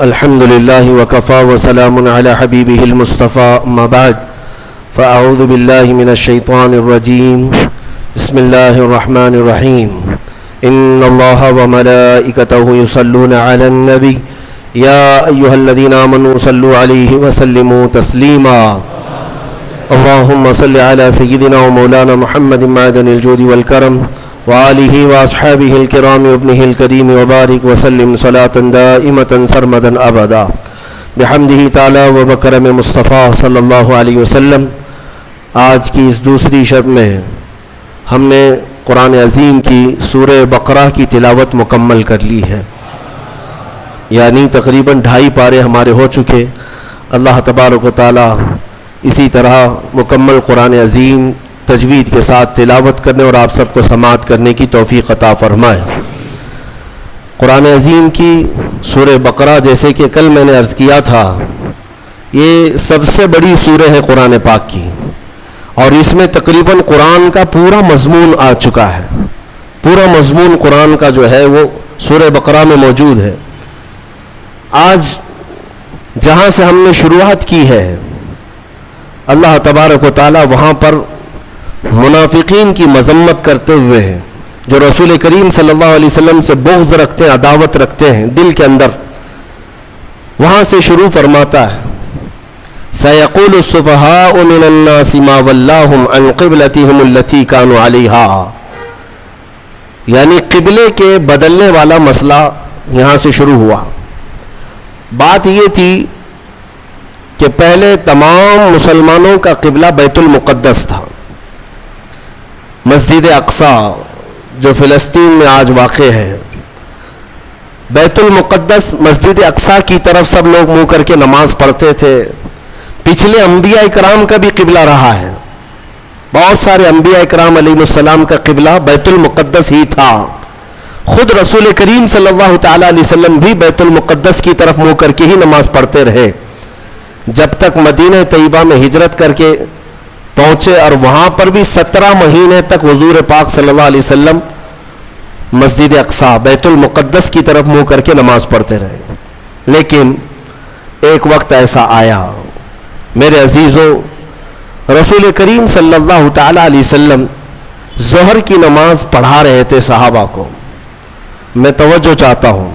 الحمد لله وكفى وسلام على حبيبه المصطفى أما بعد فأعوذ بالله من الشيطان الرجيم بسم الله الرحمن الرحيم إن الله وملائكته يصلون على النبي يا أيها الذين آمنوا صلوا عليه وسلموا تسليما اللهم صل على سيدنا ومولانا محمد معدن الجود والكرم وآله وأصحابه الكرام وابنه الكريم وبارك وسلم صلاة دائمة سرمدا أبدا بحمده تعالی و بکرم مصطفیٰ صلی اللہ علیہ وسلم۔ آج کی اس دوسری شب میں ہم نے قرآن عظیم کی سورہ بقرہ کی تلاوت مکمل کر لی ہے، یعنی تقریباً 2.5 پارے ہمارے ہو چکے۔ اللہ تبارک و تعالی اسی طرح مکمل قرآن عظیم تجوید کے ساتھ تلاوت کرنے اور آپ سب کو سماعت کرنے کی توفیق عطا فرمائے۔ قرآن عظیم کی سورہ بقرہ، جیسے کہ کل میں نے عرض کیا تھا، یہ سب سے بڑی سورہ ہے قرآن پاک کی، اور اس میں تقریباً قرآن کا پورا مضمون آ چکا ہے۔ پورا مضمون قرآن کا جو ہے وہ سورہ بقرہ میں موجود ہے۔ آج جہاں سے ہم نے شروعات کی ہے، اللہ تبارک و تعالی وہاں پر منافقین کی مذمت کرتے ہوئے ہیں، جو رسول کریم صلی اللہ علیہ وسلم سے بغض رکھتے ہیں، عداوت رکھتے ہیں دل کے اندر، وہاں سے شروع فرماتا ہے سَيَقُولُ السُّفَهَاءُ مِنَ النَّاسِ مَا وَلَّاهُمْ عَنْ قِبْلَتِهِمُ الَّتِي كَانُوا عَلَيْهَا، یعنی قبلے کے بدلنے والا مسئلہ یہاں سے شروع ہوا۔ بات یہ تھی کہ پہلے تمام مسلمانوں کا قبلہ بیت المقدس تھا، مسجد اقصی جو فلسطین میں آج واقع ہے۔ بیت المقدس مسجد اقصی کی طرف سب لوگ منہ کر کے نماز پڑھتے تھے۔ پچھلے انبیاء اکرام کا بھی قبلہ رہا ہے، بہت سارے انبیاء اکرام علیہ السلام کا قبلہ بیت المقدس ہی تھا۔ خود رسول کریم صلی اللہ تعالی علیہ وسلم بھی بیت المقدس کی طرف منہ کر کے ہی نماز پڑھتے رہے، جب تک مدینہ طیبہ میں ہجرت کر کے پہنچے، اور وہاں پر بھی 17 مہینے تک حضور پاک صلی اللہ علیہ وسلم مسجد اقصی بیت المقدس کی طرف منہ کر کے نماز پڑھتے رہے۔ لیکن ایک وقت ایسا آیا میرے عزیزوں، رسول کریم صلی اللہ تعالی علیہ وسلم ظہر کی نماز پڑھا رہے تھے صحابہ کو۔ میں توجہ چاہتا ہوں،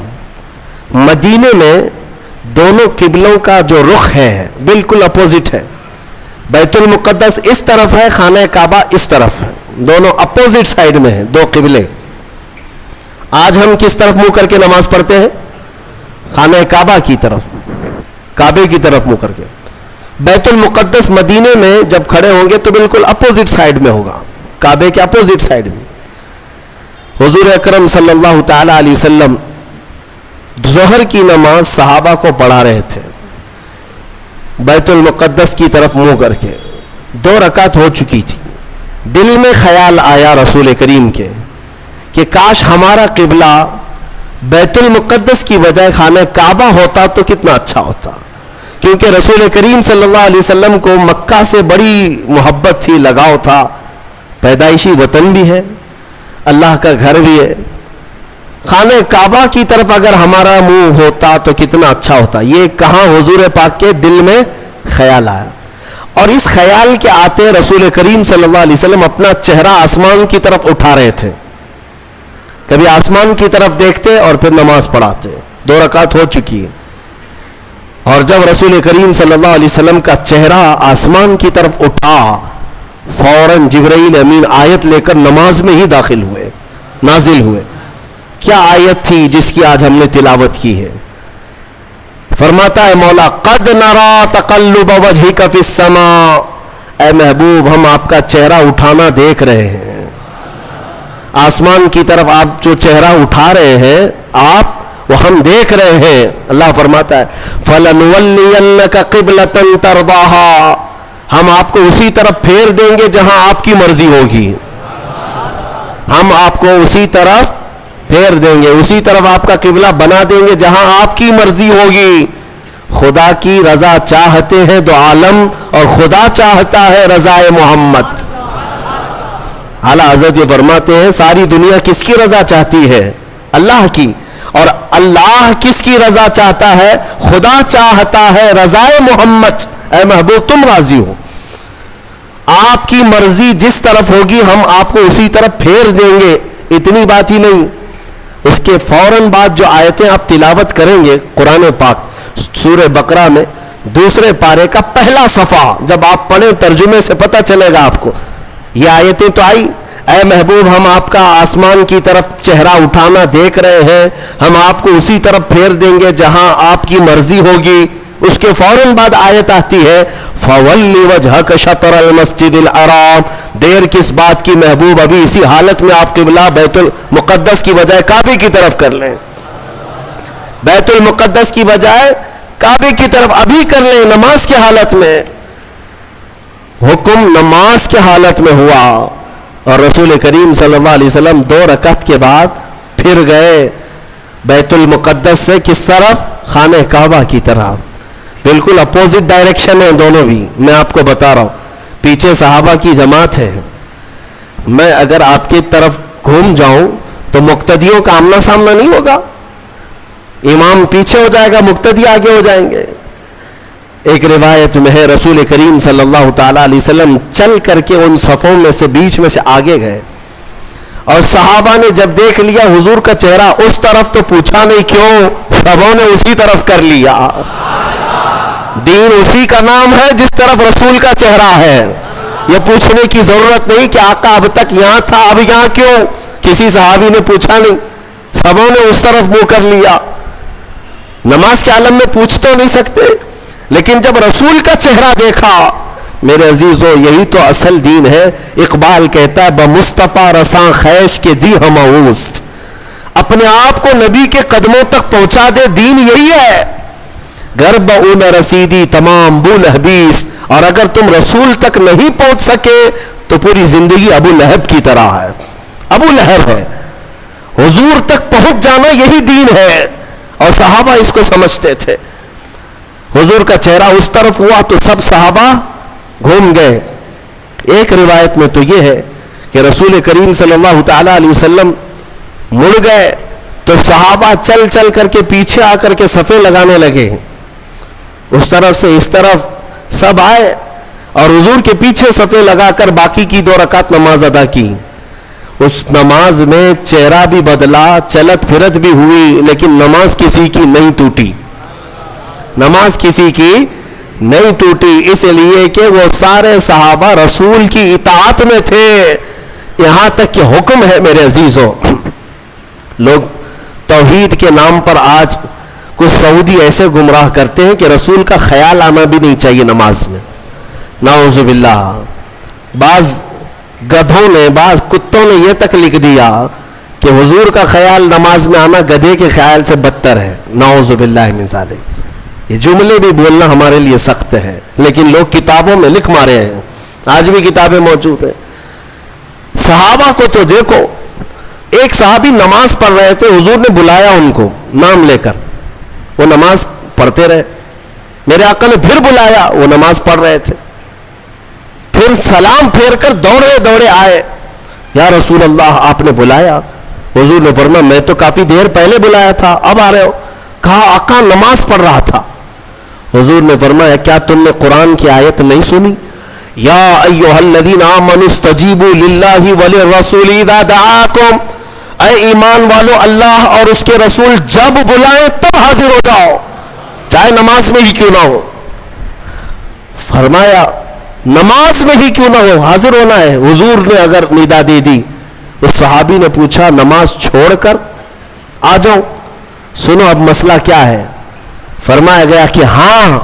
مدینے میں دونوں قبلوں کا جو رخ ہے بالکل اپوزٹ ہے۔ بیت المقدس اس طرف ہے، خانہ کعبہ اس طرف ہے، دونوں اپوزٹ سائیڈ میں ہیں، دو قبلے۔ آج ہم کس طرف منہ کر کے نماز پڑھتے ہیں؟ خانہ کعبہ کی طرف، کعبے کی طرف منہ کر کے۔ بیت المقدس مدینے میں جب کھڑے ہوں گے تو بالکل اپوزٹ سائیڈ میں ہوگا، کعبے کے اپوزٹ سائیڈ میں۔ حضور اکرم صلی اللہ تعالی علیہ وسلم ظہر کی نماز صحابہ کو پڑھا رہے تھے بیت المقدس کی طرف منہ کر کے۔ 2 رکعت ہو چکی تھی، دل میں خیال آیا رسول کریم کے کہ کاش ہمارا قبلہ بیت المقدس کی بجائے خانہ کعبہ ہوتا تو کتنا اچھا ہوتا، کیونکہ رسول کریم صلی اللہ علیہ وسلم کو مکہ سے بڑی محبت تھی، لگاؤ تھا، پیدائشی وطن بھی ہے، اللہ کا گھر بھی ہے۔ خانہ کعبہ کی طرف اگر ہمارا منہ ہوتا تو کتنا اچھا ہوتا، یہ کہاں حضور پاک کے دل میں خیال آیا، اور اس خیال کے آتے رسول کریم صلی اللہ علیہ وسلم اپنا چہرہ آسمان کی طرف اٹھا رہے تھے، کبھی آسمان کی طرف دیکھتے اور پھر نماز پڑھاتے۔ 2 رکعت ہو چکی ہے، اور جب رسول کریم صلی اللہ علیہ وسلم کا چہرہ آسمان کی طرف اٹھا، فوراً جبرائیل امین آیت لے کر نماز میں ہی داخل ہوئے، نازل ہوئے۔ کیا آیت تھی جس کی آج ہم نے تلاوت کی ہے؟ فرماتا ہے مولا قد نرا تقلب وجهك في السماء، اے محبوب ہم آپ کا چہرہ اٹھانا دیکھ رہے ہیں، آسمان کی طرف آپ جو چہرہ اٹھا رہے ہیں آپ، وہ ہم دیکھ رہے ہیں۔ اللہ فرماتا ہے فَلَنُوَلِّيَنَّكَ قِبْلَةً تَرْضَاهَا، ہم آپ کو اسی طرف پھیر دیں گے جہاں آپ کی مرضی ہوگی، ہم آپ کو اسی طرف پھیر دیں گے، اسی طرف آپ کا قبلہ بنا دیں گے جہاں آپ کی مرضی ہوگی۔ خدا کی رضا چاہتے ہیں دو عالم، اور خدا چاہتا ہے رضا محمد۔ اعلیٰ حضرت یہ فرماتے ہیں ساری دنیا کس کی رضا چاہتی ہے؟ اللہ کی، اور اللہ کس کی رضا چاہتا ہے؟ خدا چاہتا ہے رضائے محمد، اے محبوب تم راضی ہو، آپ کی مرضی جس طرف ہوگی ہم آپ کو اسی طرف پھیر دیں گے۔ اتنی بات ہی نہیں، اس کے فوراً بعد جو آیتیں آپ تلاوت کریں گے قرآن پاک سورہ بقرہ میں دوسرے پارے کا پہلا صفحہ جب آپ پڑھیں ترجمے سے پتہ چلے گا آپ کو، یہ آیتیں تو آئی، اے محبوب ہم آپ کا آسمان کی طرف چہرہ اٹھانا دیکھ رہے ہیں، ہم آپ کو اسی طرف پھیر دیں گے جہاں آپ کی مرضی ہوگی۔ اس کے فوراً بعد آیت آتی ہے فَوَلِّ وَجْهَكَ شَطْرَ الْمَسْجِدِ الْحَرَامِ، دیر کس بات کی محبوب، ابھی اسی حالت میں آپ قبلہ بیت المقدس کی بجائے کعبے کی طرف کر لیں، بیت المقدس کی بجائے کعبے کی طرف ابھی کر لیں نماز کی حالت میں۔ حکم نماز کی حالت میں ہوا اور رسول کریم صلی اللہ علیہ وسلم 2 رکعت کے بعد پھر گئے بیت المقدس سے کس طرف؟ خانہ کعبہ کی طرف۔ بالکل اپوزٹ ڈائریکشن ہے دونوں بھی، میں آپ کو بتا رہا ہوں، پیچھے صحابہ کی جماعت ہے، میں اگر آپ کی طرف گھوم جاؤں تو مقتدیوں کا آمنا سامنا نہیں ہوگا، امام پیچھے ہو جائے گا، مقتدی آگے ہو جائیں گے۔ ایک روایت میں ہے رسول کریم صلی اللہ تعالی علیہ وسلم چل کر کے ان صفوں میں سے بیچ میں سے آگے گئے اور صحابہ نے جب دیکھ لیا حضور کا چہرہ اس طرف تو پوچھا نہیں کیوں، سبوں نے اسی طرف کر لیا۔ دین اسی کا نام ہے جس طرف رسول کا چہرہ ہے، یہ پوچھنے کی ضرورت نہیں کہ آقا اب تک یہاں تھا اب یہاں کیوں، کسی صحابی نے پوچھا نہیں، سبوں نے اس طرف منہ کر لیا۔ نماز کے عالم میں پوچھ تو نہیں سکتے، لیکن جب رسول کا چہرہ دیکھا، میرے عزیزو یہی تو اصل دین ہے۔ اقبال کہتا ہے بمصطفیٰ رساں خیش کے دی ہماؤس، اپنے آپ کو نبی کے قدموں تک پہنچا دے، دین یہی ہے۔ گر بہو نہ رسیدی تمام بول حبیس، اور اگر تم رسول تک نہیں پہنچ سکے تو پوری زندگی ابو لہب کی طرح ہے، ابو لہب ہے۔ حضور تک پہنچ جانا یہی دین ہے، اور صحابہ اس کو سمجھتے تھے۔ حضور کا چہرہ اس طرف ہوا تو سب صحابہ گھوم گئے۔ ایک روایت میں تو یہ ہے کہ رسول کریم صلی اللہ تعالی علیہ وسلم مڑ گئے تو صحابہ چل چل کر کے پیچھے آ کر کے صفیں لگانے لگے، اس طرف سے اس طرف سب آئے اور حضور کے پیچھے صفیں لگا کر باقی کی 2 رکعت نماز ادا کی۔ اس نماز میں چہرہ بھی بدلا، چلت پھرت بھی ہوئی، لیکن نماز کسی کی نہیں ٹوٹی، نماز کسی کی نہیں ٹوٹی، اس لیے کہ وہ سارے صحابہ رسول کی اطاعت میں تھے۔ یہاں تک کہ حکم ہے میرے عزیزوں، لوگ توحید کے نام پر آج کچھ سعودی ایسے گمراہ کرتے ہیں کہ رسول کا خیال آنا بھی نہیں چاہیے نماز میں، نعوذ باللہ۔ بعض گدھوں نے، بعض کتوں نے یہ تک لکھ دیا کہ حضور کا خیال نماز میں آنا گدھے کے خیال سے بدتر ہے، نعوذ باللہ من ذالک۔ یہ جملے بھی بولنا ہمارے لیے سخت ہے، لیکن لوگ کتابوں میں لکھ مارے ہیں، آج بھی کتابیں موجود ہیں۔ صحابہ کو تو دیکھو، ایک صحابی نماز پڑھ رہے تھے، حضور نے بلایا ان کو نام لے کر، وہ نماز پڑھتے رہے، میرے آقا نے پھر بلایا، وہ نماز پڑھ رہے تھے، پھر سلام پھیر کر دوڑے دوڑے آئے، یا رسول اللہ آپ نے بلایا؟ حضور نے فرمایا میں تو کافی دیر پہلے بلایا تھا، اب آ رہے ہو؟ کہا آقا نماز پڑھ رہا تھا۔ حضور نے فرمایا کیا تم نے قرآن کی آیت نہیں سنی؟ یا ایھا الذین آمنوا استجیبوا للہ وللرسول اذا دعاکم، اے ایمان والو اللہ اور اس کے رسول جب بلائیں تب حاضر ہو جاؤ، چاہے نماز میں ہی کیوں نہ ہو۔ فرمایا نماز میں ہی کیوں نہ ہو، حاضر ہونا ہے۔ حضور نے اگر ندا دے دی، اس صحابی نے پوچھا نماز چھوڑ کر آ جاؤں؟ سنو اب مسئلہ کیا ہے۔ فرمایا گیا کہ ہاں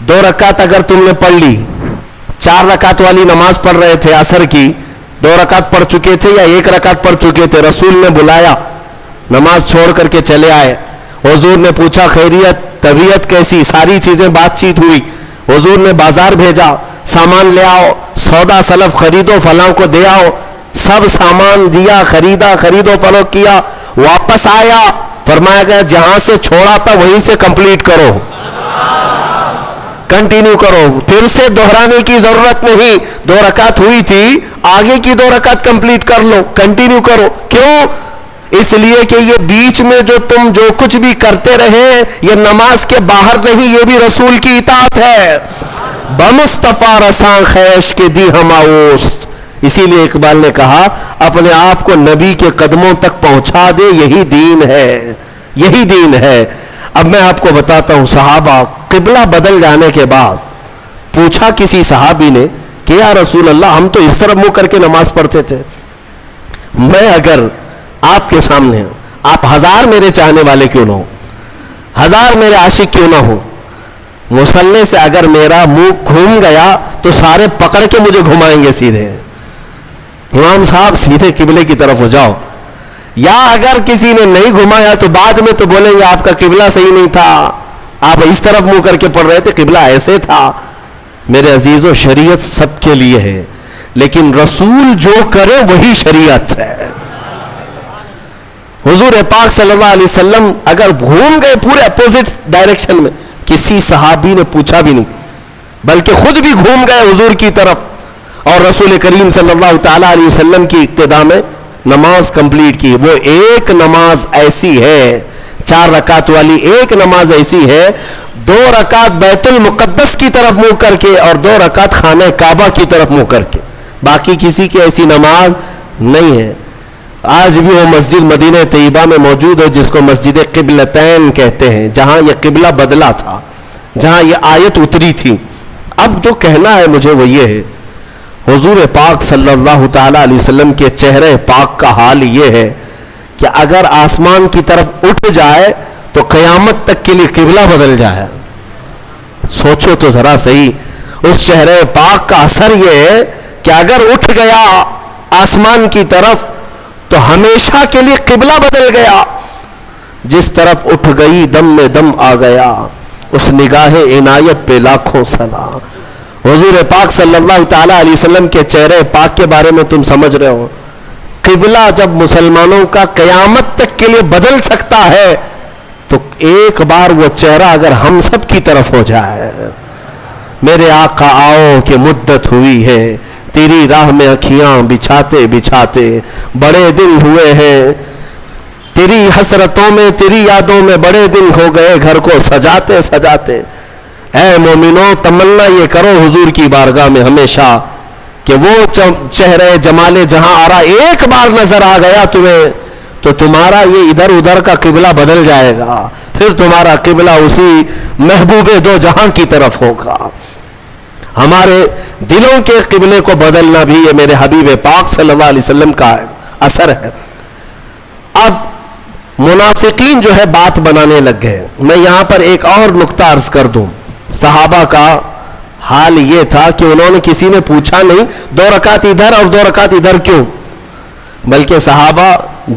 2 رکعت اگر تم نے پڑھ لی، 4 رکعت والی نماز پڑھ رہے تھے عصر کی، 2 رکعت پڑھ چکے تھے یا 1 رکعت پڑھ چکے تھے، رسول نے بلایا، نماز چھوڑ کر کے چلے آئے۔ حضور نے پوچھا خیریت، طبیعت کیسی، ساری چیزیں بات چیت ہوئی۔ حضور نے بازار بھیجا، سامان لے آؤ، سودا سلف خریدو، فلاں کو دے آؤ، سب سامان دیا، خریدا، خرید و فروخت کیا، واپس آیا، فرمایا گیا جہاں سے چھوڑا تھا وہیں سے کمپلیٹ کرو، کنٹینیو کرو، پھر سے دہرانے کی ضرورت نہیں۔ 2 رکعت ہوئی تھی، آگے کی 2 رکعت کمپلیٹ کر لو، کنٹینیو کرو۔ کیوں؟ اس لیے کہ یہ بیچ میں تم جو کچھ بھی کرتے رہے یہ نماز کے باہر نہیں، یہ بھی رسول کی اطاعت ہے. بمصطفیٰ رساں خیش کے دی ہم آوست. اسی لیے اقبال نے کہا اپنے آپ کو نبی کے قدموں تک پہنچا دے، یہی دین ہے، یہی دین ہے. اب میں آپ کو بتاتا ہوں، صحابہ قبلہ بدل جانے کے بعد پوچھا کسی صحابی نے کہ یا رسول اللہ ہم تو اس طرف منہ کر کے نماز پڑھتے تھے، میں اگر آپ کے سامنے آپ 1000 میرے چاہنے والے کیوں نہ ہو، 1000 میرے عاشق کیوں نہ ہو، مصلی سے اگر میرا منہ گھوم گیا تو سارے پکڑ کے مجھے گھمائیں گے سیدھے، امام صاحب سیدھے قبلے کی طرف ہو جاؤ. یا اگر کسی نے نہیں گھمایا تو بعد میں تو بولیں گے آپ کا قبلہ صحیح نہیں تھا، آپ اس طرف منہ کر کے پڑھ رہے تھے، قبلہ ایسے تھا. میرے عزیزو شریعت سب کے لیے ہے، لیکن رسول جو کرے وہی شریعت ہے. حضور پاک صلی اللہ علیہ وسلم اگر گھوم گئے پورے اپوزٹ ڈائریکشن میں، کسی صحابی نے پوچھا بھی نہیں، بلکہ خود بھی گھوم گئے حضور کی طرف، اور رسول کریم صلی اللہ تعالیٰ علیہ وسلم کی اقتداء میں نماز کمپلیٹ کی. وہ ایک نماز ایسی ہے، 4 رکعت والی ایک نماز ایسی ہے، 2 رکعت بیت المقدس کی طرف منہ کر کے اور 2 رکعت خانہ کعبہ کی طرف منہ کر کے. باقی کسی کی ایسی نماز نہیں ہے. آج بھی وہ مسجد مدینہ طیبہ میں موجود ہے جس کو مسجد قبلتین کہتے ہیں، جہاں یہ قبلہ بدلا تھا، جہاں یہ آیت اتری تھی. اب جو کہنا ہے مجھے وہ یہ ہے، حضور پاک صلی اللہ تعالیٰ علیہ وسلم کے چہرے پاک کا حال یہ ہے کہ اگر آسمان کی طرف اٹھ جائے تو قیامت تک کے لیے قبلہ بدل جائے. سوچو تو ذرا صحیح، اس چہرے پاک کا اثر یہ ہے کہ اگر اٹھ گیا آسمان کی طرف تو ہمیشہ کے لیے قبلہ بدل گیا. جس طرف اٹھ گئی دم میں دم آ گیا، اس نگاہ عنایت پہ لاکھوں سلام. حضور پاک صلی اللہ تعالیٰ علیہ وسلم کے چہرے پاک کے بارے میں تم سمجھ رہے ہو، قبلہ جب مسلمانوں کا قیامت تک کے لیے بدل سکتا ہے تو ایک بار وہ چہرہ اگر ہم سب کی طرف ہو جائے. میرے آقا آؤ کہ مدت ہوئی ہے، تیری راہ میں اکھیاں بچھاتے بچھاتے بڑے دن ہوئے ہیں، تیری حسرتوں میں تیری یادوں میں بڑے دن ہو گئے گھر کو سجاتے سجاتے. اے مومنو تمنا یہ کرو حضور کی بارگاہ میں ہمیشہ کہ وہ چہرے جمال جہاں آرا ایک بار نظر آ گیا تمہیں تو تمہارا یہ ادھر ادھر کا قبلہ بدل جائے گا، پھر تمہارا قبلہ اسی محبوب دو جہاں کی طرف ہوگا. ہمارے دلوں کے قبلے کو بدلنا بھی یہ میرے حبیب پاک صلی اللہ علیہ وسلم کا اثر ہے. اب منافقین جو ہے بات بنانے لگ گئے. میں یہاں پر ایک اور نقطہ عرض کر دوں. صحابہ کا حال یہ تھا کہ انہوں نے کسی نے پوچھا نہیں 2 رکعت ادھر اور 2 رکعت ادھر کیوں، بلکہ صحابہ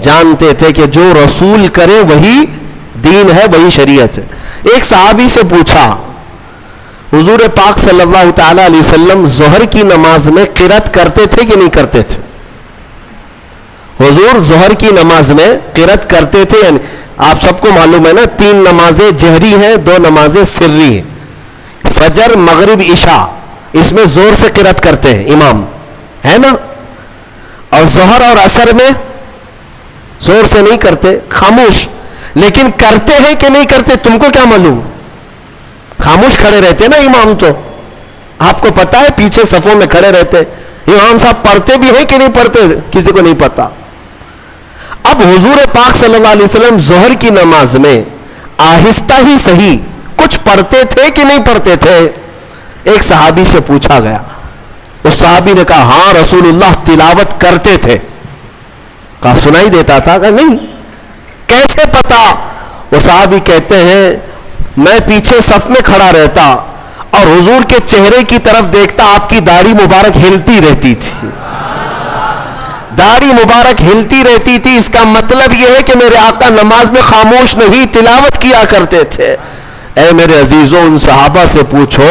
جانتے تھے کہ جو رسول کرے وہی دین ہے، وہی شریعت ہے. ایک صحابی سے پوچھا حضور پاک صلی اللہ تعالی علیہ وسلم ظہر کی نماز میں قرات کرتے تھے کہ نہیں کرتے تھے؟ حضور ظہر کی نماز میں قرات کرتے تھے. یعنی آپ سب کو معلوم ہے نا 3 نمازیں جہری ہیں، 2 نمازیں سری ہیں. فجر مغرب عشاء اس میں زور سے قرات کرتے ہیں امام، ہے نا، اور ظہر اور عصر میں زور سے نہیں کرتے، خاموش. لیکن کرتے ہیں کہ نہیں کرتے تم کو کیا معلوم؟ خاموش کھڑے رہتے نا امام. تو آپ کو پتا ہے پیچھے صفوں میں کھڑے رہتے امام صاحب پڑھتے بھی ہیں کہ نہیں پڑھتے کسی کو نہیں پتا. اب حضور پاک صلی اللہ علیہ وسلم ظہر کی نماز میں آہستہ ہی صحیح کچھ پڑھتے تھے کہ نہیں پڑھتے تھے؟ ایک صحابی سے پوچھا گیا. اس صحابی نے کہا ہاں رسول اللہ تلاوت کرتے تھے. کہا سنائی دیتا تھا؟ کہا نہیں. کیسے پتا؟ وہ صحابی کہتے ہیں میں پیچھے صف میں کھڑا رہتا اور حضور کے چہرے کی طرف دیکھتا، آپ کی داڑھی مبارک ہلتی رہتی تھی، داڑھی مبارک ہلتی رہتی تھی. اس کا مطلب یہ ہے کہ میرے آقا نماز میں خاموش نہیں تلاوت کیا کرتے تھے. اے میرے عزیزوں ان صحابہ سے پوچھو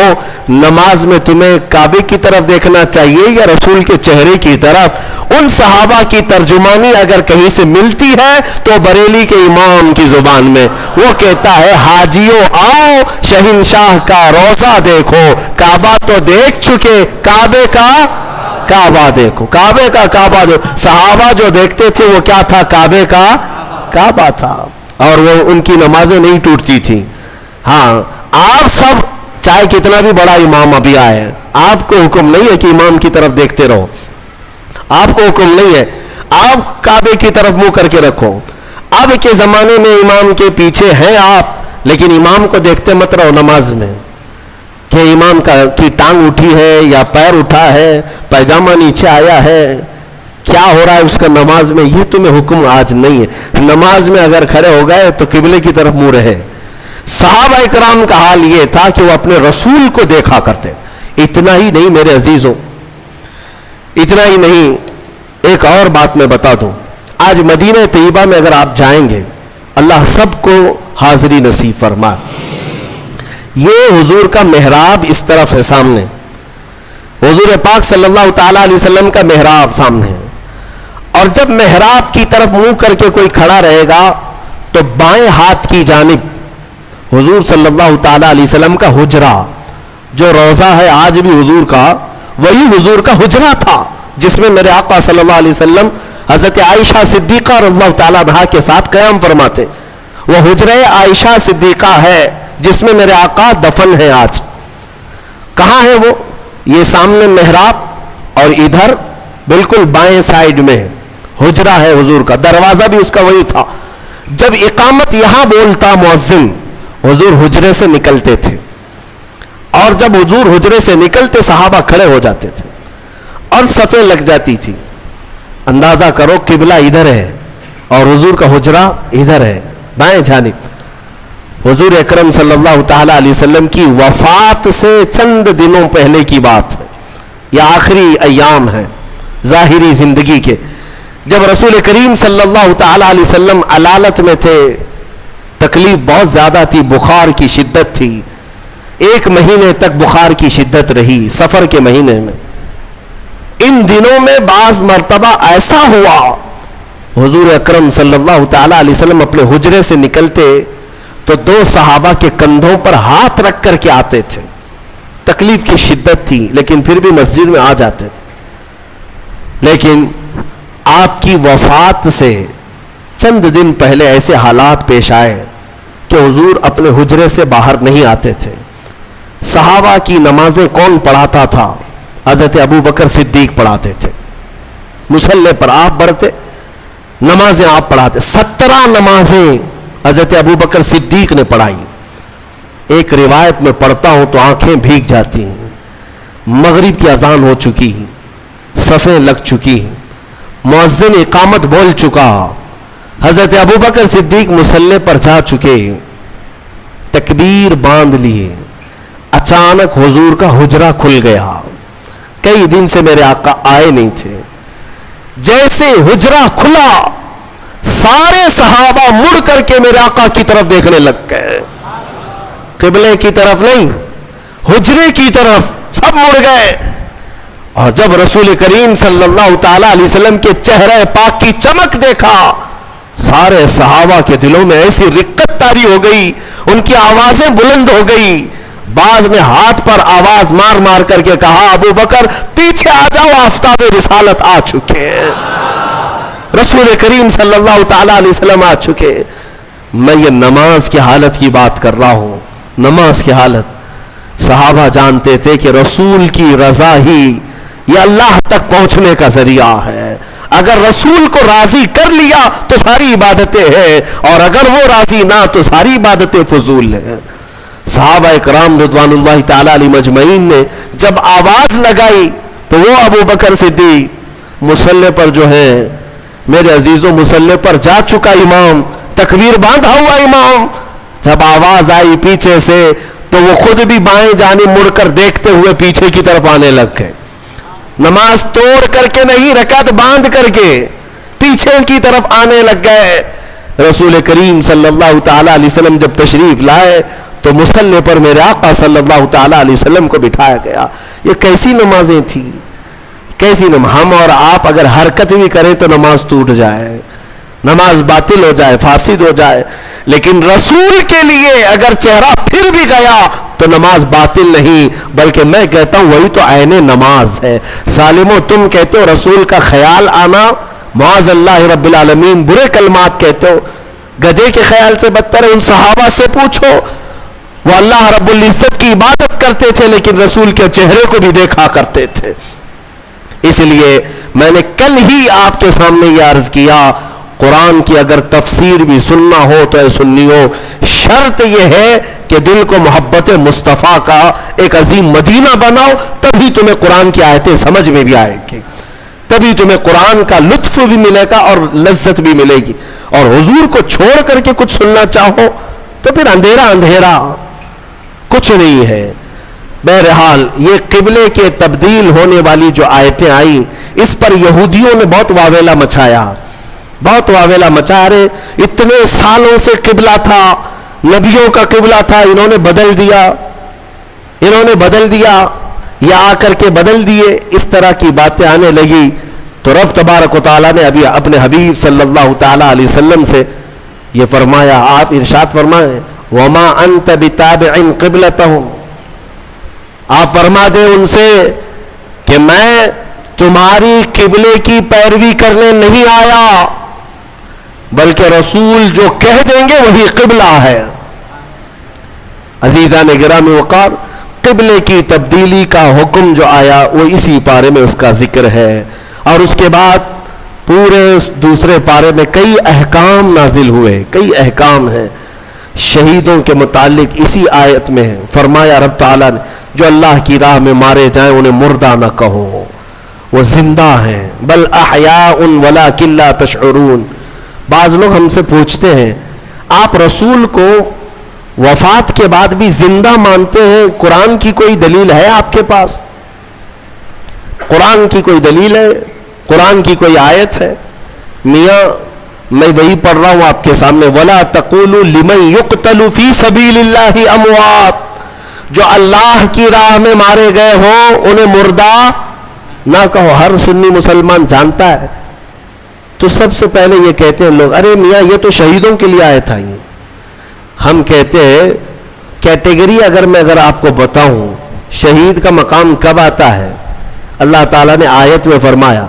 نماز میں تمہیں کعبے کی طرف دیکھنا چاہیے یا رسول کے چہرے کی طرف؟ ان صحابہ کی ترجمانی اگر کہیں سے ملتی ہے تو بریلی کے امام کی زبان میں وہ کہتا ہے حاجیوں آؤ شہنشاہ کا روضہ دیکھو، کعبہ تو دیکھ چکے، کعبے کا کعبہ دیکھو، کعبے کا کعبہ دیکھو. صحابہ جو دیکھتے تھے وہ کیا تھا؟ کعبے کا کعبہ تھا. اور وہ ان کی نمازیں نہیں ٹوٹتی تھیں. ہاں آپ سب چاہے کتنا بھی بڑا امام ابھی آئے، آپ کو حکم نہیں ہے کہ امام کی طرف دیکھتے رہو. آپ کو حکم نہیں ہے، آپ کعبے کی طرف منہ کر کے رکھو. اب کے زمانے میں امام کے پیچھے ہیں آپ، لیکن امام کو دیکھتے مت رہو نماز میں کہ امام کی ٹانگ اٹھی ہے یا پیر اٹھا ہے، پیجامہ نیچے آیا ہے، کیا ہو رہا ہے اس کا نماز میں. یہ تمہیں حکم آج نہیں ہے. نماز میں اگر کھڑے ہو گئے تو قبلے کی طرف منہ رہے. صحابہ اکرام کا حال یہ تھا کہ وہ اپنے رسول کو دیکھا کرتے. اتنا ہی نہیں میرے عزیزوں، اتنا ہی نہیں، ایک اور بات میں بتا دوں. آج مدینہ طیبہ میں اگر آپ جائیں گے، اللہ سب کو حاضری نصیب فرمائے. یہ حضور کا محراب اس طرف ہے سامنے، حضور پاک صلی اللہ تعالیٰ علیہ وسلم کا محراب سامنے ہے. اور جب محراب کی طرف منہ کر کے کوئی کھڑا رہے گا تو بائیں ہاتھ کی جانب حضور صلی اللہ تعالیٰ علیہ وسلم کا حجرہ، جو روضہ ہے آج بھی حضور کا، وہی حضور کا حجرہ تھا جس میں میرے آقا صلی اللہ علیہ وسلم حضرت عائشہ صدیقہ رضی اللہ تعالیٰ عنہا کے ساتھ قیام فرماتے. وہ حجرہ عائشہ صدیقہ ہے جس میں میرے آقا دفن ہے. آج کہاں ہے وہ؟ یہ سامنے محراب اور ادھر بالکل بائیں سائیڈ میں حجرہ ہے حضور کا. دروازہ بھی اس کا وہی تھا. جب اقامت یہاں بولتا مؤذن، حضور حجرے سے نکلتے تھے، اور جب حضور حجرے سے نکلتے صحابہ کھڑے ہو جاتے تھے اور صفیں لگ جاتی تھی. اندازہ کرو قبلہ ادھر ہے اور حضور کا حجرہ ادھر ہے بائیں جانب. حضور اکرم صلی اللہ تعالیٰ علیہ وسلم کی وفات سے چند دنوں پہلے کی بات ہے، یہ آخری ایام ہے ظاہری زندگی کے، جب رسول کریم صلی اللہ تعالیٰ علیہ وسلم علالت میں تھے. تکلیف بہت زیادہ تھی، بخار کی شدت تھی. 1 مہینے تک بخار کی شدت رہی سفر کے مہینے میں. ان دنوں میں بعض مرتبہ ایسا ہوا حضور اکرم صلی اللہ تعالیٰ علیہ وسلم اپنے حجرے سے نکلتے تو 2 صحابہ کے کندھوں پر ہاتھ رکھ کر کے آتے تھے. تکلیف کی شدت تھی لیکن پھر بھی مسجد میں آ جاتے تھے. لیکن آپ کی وفات سے چند دن پہلے ایسے حالات پیش آئے کہ حضور اپنے حجرے سے باہر نہیں آتے تھے. صحابہ کی نمازیں کون پڑھاتا تھا؟ حضرت ابو بکر صدیق پڑھاتے تھے. مصلی پر آپ بڑھتے، نمازیں آپ پڑھاتے. 17 نمازیں حضرت ابو بکر صدیق نے پڑھائی. ایک روایت میں پڑھتا ہوں تو آنکھیں بھیگ جاتی ہیں. مغرب کی اذان ہو چکی، صفیں لگ چکی، مؤذن اقامت بول چکا، حضرت ابو بکر صدیق مصلی پر جا چکے، تکبیر باندھ لیے. اچانک حضور کا حجرہ کھل گیا. کئی دن سے میرے آقا آئے نہیں تھے. جیسے حجرہ کھلا سارے صحابہ مڑ کر کے میرے آقا کی طرف دیکھنے لگ گئے. قبلے کی طرف نہیں، حجرے کی طرف سب مڑ گئے. اور جب رسول کریم صلی اللہ تعالیٰ علیہ وسلم کے چہرے پاک کی چمک دیکھا، سارے صحابہ کے دلوں میں ایسی رقت طاری ہو گئی، ان کی آوازیں بلند ہو گئی. بعض نے ہاتھ پر آواز مار مار کر کے کہا، ابو بکر پیچھے آ جاؤ، آفتاب رسالت آ چکے ہیں، رسول کریم صلی اللہ تعالیٰ علیہ وسلم آ چکے. میں یہ نماز کی حالت کی بات کر رہا ہوں. نماز کی حالت صحابہ جانتے تھے کہ رسول کی رضا ہی یہ اللہ تک پہنچنے کا ذریعہ ہے. اگر رسول کو راضی کر لیا تو ساری عبادتیں ہیں، اور اگر وہ راضی نہ تو ساری عبادتیں فضول ہیں. صحابہ اکرام رضوان اللہ تعالیٰ علیہ مجمعین نے جب آواز لگائی تو وہ ابو بکر صدیق مصلی پر جو ہے میرے عزیزوں، مصلی پر جا چکا امام، تکبیر باندھا ہوا امام، جب آواز آئی پیچھے سے تو وہ خود بھی بائیں جانب مڑ کر دیکھتے ہوئے پیچھے کی طرف آنے لگ گئے. نماز توڑ کر کے نہیں، رکعت باندھ کر کے پیچھے کی طرف آنے لگ گئے. رسول کریم صلی اللہ تعالیٰ علیہ وسلم جب تشریف لائے تو مصلی پر میرے آقا صلی اللہ تعالیٰ علیہ وسلم کو بٹھایا گیا. یہ کیسی نمازیں تھیں، کیسی نماز. ہم اور آپ اگر حرکت بھی کریں تو نماز ٹوٹ جائے، نماز باطل ہو جائے، فاسد ہو جائے. لیکن رسول کے لیے اگر چہرہ پھر بھی گیا تو نماز باطل نہیں، بلکہ میں کہتا ہوں وہی تو عین نماز ہے۔ ظالمو تم کہتے ہو رسول کا خیال آنا معاذ اللہ رب العالمین، برے کلمات کہتے ہو، گدھے کے خیال سے بدتر ہے۔ ان صحابہ سے پوچھو، وہ اللہ رب العزت کی عبادت کرتے تھے لیکن رسول کے چہرے کو بھی دیکھا کرتے تھے۔ اس لیے میں نے کل ہی آپ کے سامنے یہ عرض کیا، قرآن کی اگر تفسیر بھی سننا ہو تو اے سنیو، شرط یہ ہے کہ دل کو محبت مصطفیٰ کا ایک عظیم مدینہ بناؤ، تبھی تمہیں قرآن کی آیتیں سمجھ میں بھی آئے گی، تبھی تمہیں قرآن کا لطف بھی ملے گا اور لذت بھی ملے گی۔ اور حضور کو چھوڑ کر کے کچھ سننا چاہو تو پھر اندھیرا اندھیرا، کچھ نہیں ہے۔ بہرحال یہ قبلے کے تبدیل ہونے والی جو آیتیں آئیں، اس پر یہودیوں نے بہت واویلا مچایا، بہت واویلا مچا رہے، اتنے سالوں سے قبلہ تھا، نبیوں کا قبلہ تھا، انہوں نے بدل دیا، انہوں نے بدل دیا، یا آ کر کے بدل دیے، اس طرح کی باتیں آنے لگی۔ تو رب تبارک و تعالیٰ نے ابھی اپنے حبیب صلی اللہ تعالیٰ علیہ وسلم سے یہ فرمایا، آپ ارشاد فرمائیں وَمَا أَنْتَ بِتَابِعٍ قِبْلَتَهُمْ، آپ فرما دیں ان سے کہ میں تمہاری قبلے کی پیروی کرنے نہیں آیا، بلکہ رسول جو کہہ دیں گے وہی قبلہ ہے۔ عزیزان گرامی وقار، قبلے کی تبدیلی کا حکم جو آیا وہ اسی پارے میں اس کا ذکر ہے، اور اس کے بعد پورے دوسرے پارے میں کئی احکام نازل ہوئے، کئی احکام ہیں شہیدوں کے متعلق اسی آیت میں ہے۔ فرمایا رب تعالیٰ نے جو اللہ کی راہ میں مارے جائیں انہیں مردہ نہ کہو، وہ زندہ ہیں، بل احیاء ولکن لا تشعرون۔ بعض لوگ ہم سے پوچھتے ہیں آپ رسول کو وفات کے بعد بھی زندہ مانتے ہیں، قرآن کی کوئی دلیل ہے آپ کے پاس؟ قرآن کی کوئی دلیل ہے؟ قرآن کی کوئی آیت ہے؟ میاں میں وہی پڑھ رہا ہوں آپ کے سامنے، وَلَا تَقُولُوا لِمَنْ يُقْتَلُ فِي سَبِيلِ اللَّهِ أَمْوَاتٌ، جو اللہ کی راہ میں مارے گئے ہوں انہیں مردہ نہ کہو۔ ہر سنی مسلمان جانتا ہے۔ تو سب سے پہلے یہ کہتے ہیں لوگ، ارے میاں یہ تو شہیدوں کے لیے آیت آئی۔ ہم کہتے ہیں کیٹیگری اگر آپ کو بتاؤں شہید کا مقام کب آتا ہے، اللہ تعالیٰ نے آیت میں فرمایا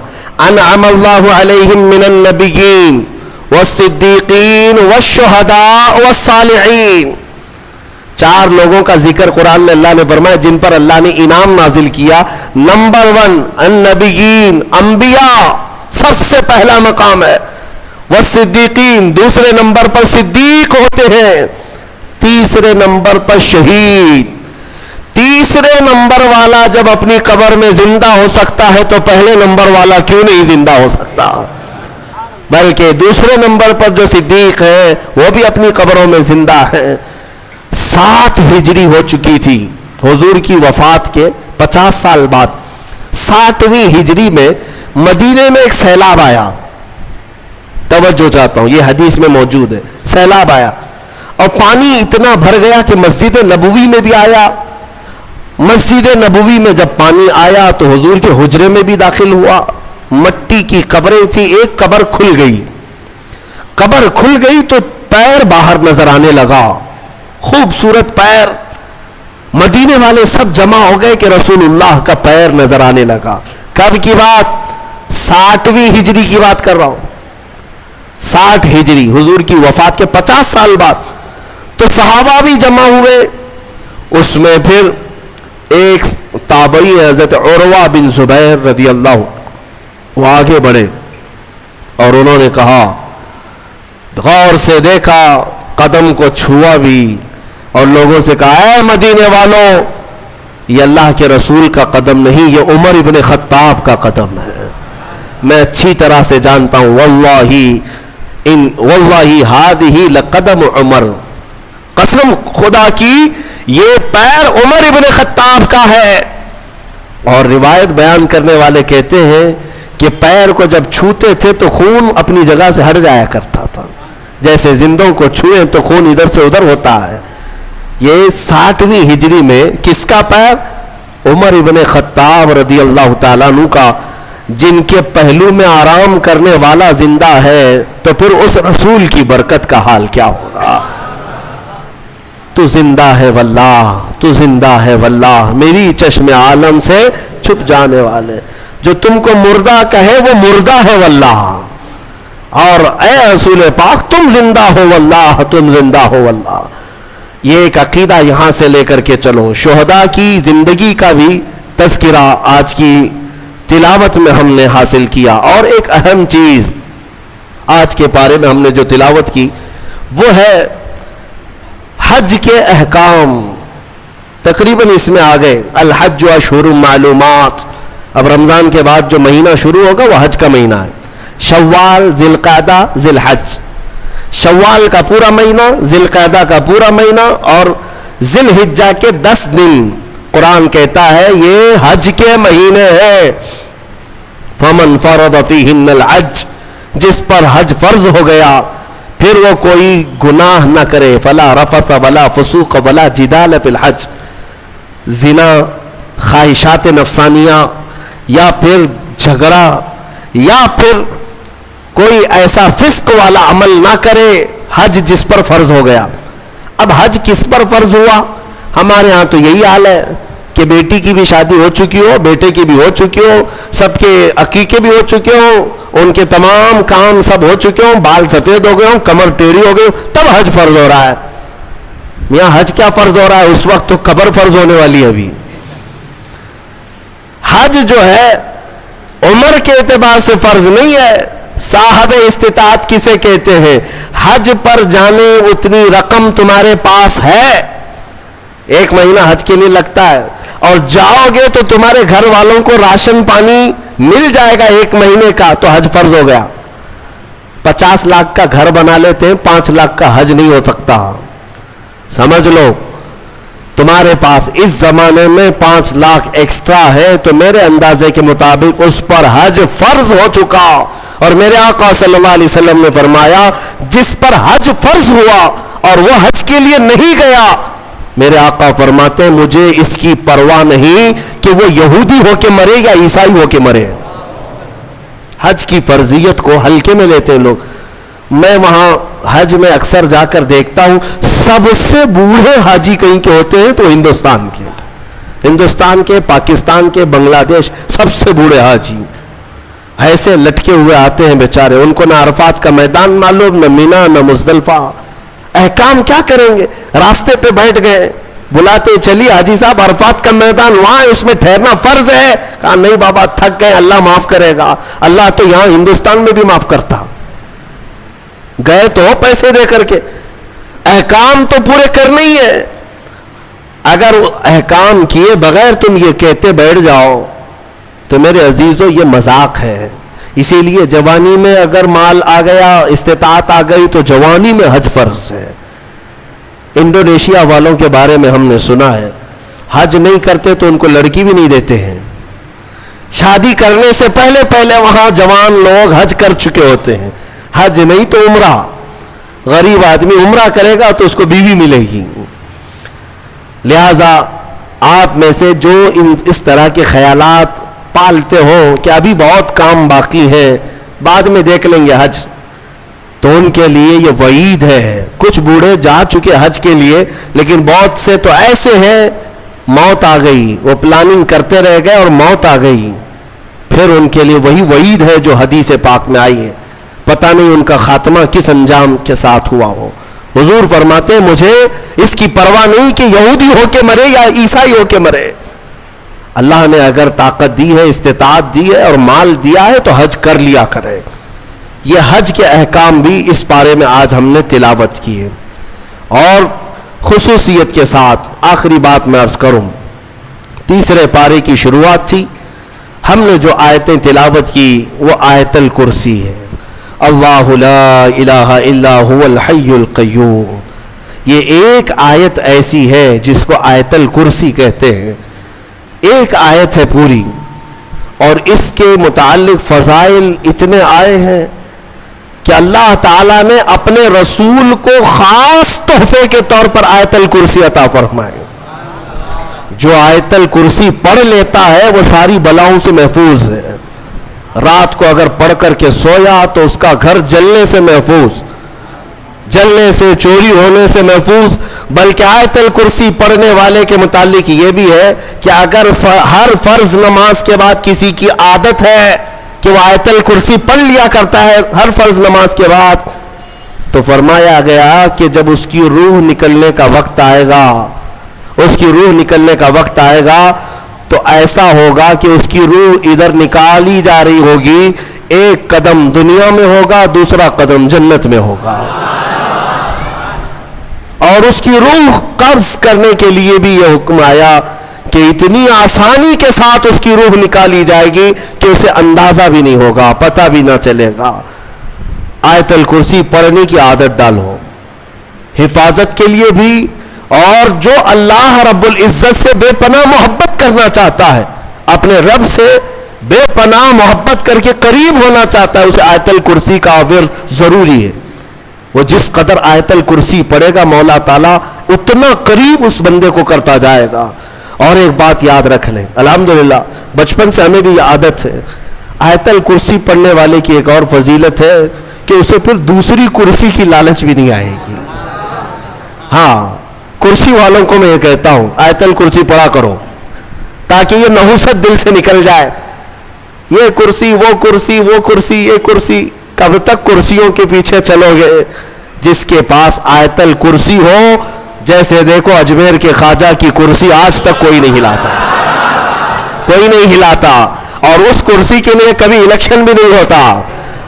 انعم اللہ علیہم من النبیین والصدیقین والشہداء والصالحین، چار لوگوں کا ذکر قرآن میں اللہ نے فرمایا جن پر اللہ نے انعام نازل کیا۔ نمبر 1 النبیین، انبیاء سب سے پہلا مقام ہے، والصدیقین دوسرے نمبر پر صدیق ہوتے ہیں، تیسرے نمبر پر شہید۔ تیسرے نمبر والا جب اپنی قبر میں زندہ ہو سکتا ہے تو پہلے نمبر والا کیوں نہیں زندہ ہو سکتا؟ بلکہ دوسرے نمبر پر جو صدیق ہے وہ بھی اپنی قبروں میں زندہ ہے۔ 60 ہجری ہو چکی تھی حضور کی وفات کے 50 سال بعد، 60ویں ہجری میں مدینے میں ایک سیلاب آیا، توجہ چاہتا ہوں یہ حدیث میں موجود ہے، سیلاب آیا اور پانی اتنا بھر گیا کہ مسجد نبوی میں بھی آیا۔ مسجد نبوی میں جب پانی آیا تو حضور کے حجرے میں بھی داخل ہوا، مٹی کی قبریں تھی، ایک قبر کھل گئی، قبر کھل گئی تو پیر باہر نظر آنے لگا، خوبصورت پیر، مدینے والے سب جمع ہو گئے کہ رسول اللہ کا پیر نظر آنے لگا۔ کب کی بات؟ 60ویں ہجری کی بات کر رہا ہوں، 60 ہجری حضور کی وفات کے 50 سال بعد۔ تو صحابہ بھی جمع ہوئے، اس میں پھر ایک تابعی حضرت عروہ بن زبیر رضی اللہ، وہ آگے بڑھے اور انہوں نے کہا، غور سے دیکھا، قدم کو چھوا بھی اور لوگوں سے کہا اے مدینے والوں یہ اللہ کے رسول کا قدم نہیں، یہ عمر ابن خطاب کا قدم ہے، میں اچھی طرح سے جانتا ہوں، واللہ ہذہ لقدم عمر، قسم خدا کی یہ پیر عمر ابن خطاب کا ہے۔ اور روایت بیان کرنے والے کہتے ہیں کہ پیر کو جب چھوتے تھے تو خون اپنی جگہ سے ہٹ جایا کرتا تھا، جیسے زندوں کو چھوئیں تو خون ادھر سے ادھر ہوتا ہے۔ یہ 60ویں ہجری میں کس کا پیر؟ عمر ابن خطاب رضی اللہ تعالیٰ عنہ کا، جن کے پہلو میں آرام کرنے والا زندہ ہے تو پھر اس رسول کی برکت کا حال کیا ہوگا؟ تو تو زندہ ہے واللہ، تو زندہ ہے واللہ، میری چشم عالم سے چھپ جانے والے، جو تم کو مردہ کہے وہ مردہ ہے واللہ، اور اے رسول پاک تم زندہ ہو واللہ، تم زندہ ہو واللہ۔ یہ ایک عقیدہ یہاں سے لے کر کے چلو۔ شہداء کی زندگی کا بھی تذکرہ آج کی تلاوت میں ہم نے حاصل کیا، اور ایک اہم چیز آج کے پارے میں ہم نے جو تلاوت کی وہ ہے حج کے احکام۔ تقریباً اس میں آ گئے الحج اشہر معلومات، اب رمضان کے بعد جو مہینہ شروع ہوگا وہ حج کا مہینہ ہے، شوال، ذی القعدہ، ذی الحج، شوال کا پورا مہینہ، ذی القعدہ کا پورا مہینہ، اور ذی الحجہ کے 10 دن قرآن کہتا ہے یہ حج کے مہینے ہیں۔ فمن فرض فیہن الحج، جس پر حج فرض ہو گیا پھر وہ کوئی گناہ نہ کرے، فلا رفث ولا فسوق ولا جدال فی الحج، زنا، خواہشات نفسانیہ، یا پھر جھگڑا، یا پھر کوئی ایسا فسق والا عمل نہ کرے، حج جس پر فرض ہو گیا۔ اب حج کس پر فرض ہوا؟ ہمارے ہاں تو یہی حال ہے کہ بیٹی کی بھی شادی ہو چکی ہو، بیٹے کی بھی ہو چکی ہو، سب کے عقیقے بھی ہو چکے ہوں، ان کے تمام کام سب ہو چکے ہوں، بال سفید ہو گئے ہوں، کمر ٹیڑھی ہو گئی ہوں، تب حج فرض ہو رہا ہے۔ میاں حج کیا فرض ہو رہا ہے؟ اس وقت تو قبر فرض ہونے والی ہے۔ ابھی حج جو ہے عمر کے اعتبار سے فرض نہیں ہے۔ صاحب استطاعت کسے کہتے ہیں؟ حج پر جانے اتنی رقم تمہارے پاس ہے، ایک مہینہ حج کے لیے لگتا ہے، اور جاؤ گے تو تمہارے گھر والوں کو راشن پانی مل جائے گا ایک مہینے کا، تو حج فرض ہو گیا۔ 50 لاکھ کا گھر بنا لیتے ہیں، 5 لاکھ کا حج نہیں ہو سکتا۔ سمجھ لو تمہارے پاس اس زمانے میں 5 لاکھ ایکسٹرا ہے تو میرے اندازے کے مطابق اس پر حج فرض ہو چکا، اور میرے آقا صلی اللہ علیہ وسلم نے فرمایا جس پر حج فرض ہوا اور وہ حج کے لیے نہیں گیا، میرے آقا فرماتے ہیں مجھے اس کی پرواہ نہیں کہ وہ یہودی ہو کے مرے یا عیسائی ہو کے مرے۔ حج کی فرضیت کو ہلکے میں لیتے ہیں لوگ۔ میں وہاں حج میں اکثر جا کر دیکھتا ہوں، سب سے بوڑھے حاجی کہیں کے ہوتے ہیں تو ہندوستان کے، پاکستان کے، بنگلہ دیش، سب سے بوڑھے حاجی ایسے لٹکے ہوئے آتے ہیں بیچارے، ان کو نہ عرفات کا میدان معلوم، نہ مینا، نہ مزدلفہ۔ احکام کیا کریں گے؟ راستے پہ بیٹھ گئے، بلاتے چلیے حاجی صاحب عرفات کا میدان وہاں ہے، اس میں ٹھہرنا فرض ہے۔ کہا نہیں بابا تھک گئے، اللہ معاف کرے گا، اللہ تو یہاں ہندوستان میں بھی معاف کرتا۔ گئے تو پیسے دے کر کے، احکام تو پورے کرنے ہی ہے۔ اگر احکام کیے بغیر تم یہ کہتے بیٹھ جاؤ تو میرے عزیزو یہ مذاق ہے۔ اسی لیے جوانی میں اگر مال آ گیا، استطاعت آ گئی تو جوانی میں حج فرض ہے۔ انڈونیشیا والوں کے بارے میں ہم نے سنا ہے، حج نہیں کرتے تو ان کو لڑکی بھی نہیں دیتے ہیں۔ شادی کرنے سے پہلے وہاں جوان لوگ حج کر چکے ہوتے ہیں، حج نہیں تو عمرہ۔ غریب آدمی عمرہ کرے گا تو اس کو بیوی ملے گی۔ لہذا آپ میں سے جو اس طرح کے خیالات پالتے ہو کہ ابھی بہت کام باقی ہے، بعد میں دیکھ لیں گے حج، تو ان کے لیے یہ وعید ہے۔ کچھ بوڑھے جا چکے حج کے لیے، لیکن بہت سے تو ایسے ہیں موت آ گئی، وہ پلاننگ کرتے رہ گئے اور موت آ گئی، پھر ان کے لیے وہی وعید ہے جو حدیث پاک میں آئی ہے۔ پتہ نہیں ان کا خاتمہ کس انجام کے ساتھ ہوا ہو۔ حضور فرماتے مجھے اس کی پرواہ نہیں کہ یہودی ہو کے مرے یا عیسائی ہو کے مرے، اللہ نے اگر طاقت دی ہے، استطاعت دی ہے اور مال دیا ہے تو حج کر لیا کرے۔ یہ حج کے احکام بھی اس پارے میں آج ہم نے تلاوت کی ہے۔ اور خصوصیت کے ساتھ آخری بات میں عرض کروں، تیسرے پارے کی شروعات تھی، ہم نے جو آیتیں تلاوت کی وہ آیت الکرسی ہے، اللہ لا الہ الا هو الحی القیوم۔ یہ ایک آیت ایسی ہے جس کو آیت الکرسی کہتے ہیں، ایک آیت ہے پوری، اور اس کے متعلق فضائل اتنے آئے ہیں کہ اللہ تعالیٰ نے اپنے رسول کو خاص تحفے کے طور پر آیت الکرسی عطا فرمائے۔ جو آیت الکرسی پڑھ لیتا ہے وہ ساری بلاؤں سے محفوظ ہے۔ رات کو اگر پڑھ کر کے سویا تو اس کا گھر جلنے سے محفوظ، جلنے سے، چوری ہونے سے محفوظ. بلکہ آیت الکرسی پڑھنے والے کے متعلق یہ بھی ہے کہ اگر ہر فرض نماز کے بعد کسی کی عادت ہے کہ وہ آیت الکرسی پڑھ لیا کرتا ہے ہر فرض نماز کے بعد، تو فرمایا گیا کہ جب اس کی روح نکلنے کا وقت آئے گا، اس کی روح نکلنے کا وقت آئے گا تو ایسا ہوگا کہ اس کی روح ادھر نکالی جا رہی ہوگی، ایک قدم دنیا میں ہوگا، دوسرا قدم جنت میں ہوگا. اور اس کی روح قبض کرنے کے لیے بھی یہ حکم آیا کہ اتنی آسانی کے ساتھ اس کی روح نکالی جائے گی کہ اسے اندازہ بھی نہیں ہوگا، پتہ بھی نہ چلے گا. آیت الکرسی پڑھنے کی عادت ڈالو، حفاظت کے لیے بھی، اور جو اللہ رب العزت سے بے پناہ محبت کرنا چاہتا ہے، اپنے رب سے بے پناہ محبت کر کے قریب ہونا چاہتا ہے، اسے آیت الکرسی کا ورد ضروری ہے. وہ جس قدر آیت الکرسی پڑھے گا مولا تعالیٰ اتنا قریب اس بندے کو کرتا جائے گا. اور ایک بات یاد رکھ لیں، الحمدللہ بچپن سے ہمیں بھی یہ عادت ہے، آیت الکرسی پڑھنے والے کی ایک اور فضیلت ہے کہ اسے پھر دوسری کرسی کی لالچ بھی نہیں آئے گی. ہاں، کرسی والوں کو میں یہ کہتا ہوں آیت الکرسی پڑھا کرو تاکہ یہ نحوست دل سے نکل جائے. یہ کرسی، وہ کرسی، وہ کرسی، یہ کرسی، کب تک کرسیوں کے پیچھے چلو گے؟ جس کے پاس آیت الکرسی ہو، جیسے دیکھو اجمیر کے خواجہ کی کرسی آج تک کوئی نہیں ہلاتا، کوئی نہیں ہلاتا، اور اس کرسی کے لیے کبھی الیکشن بھی نہیں ہوتا.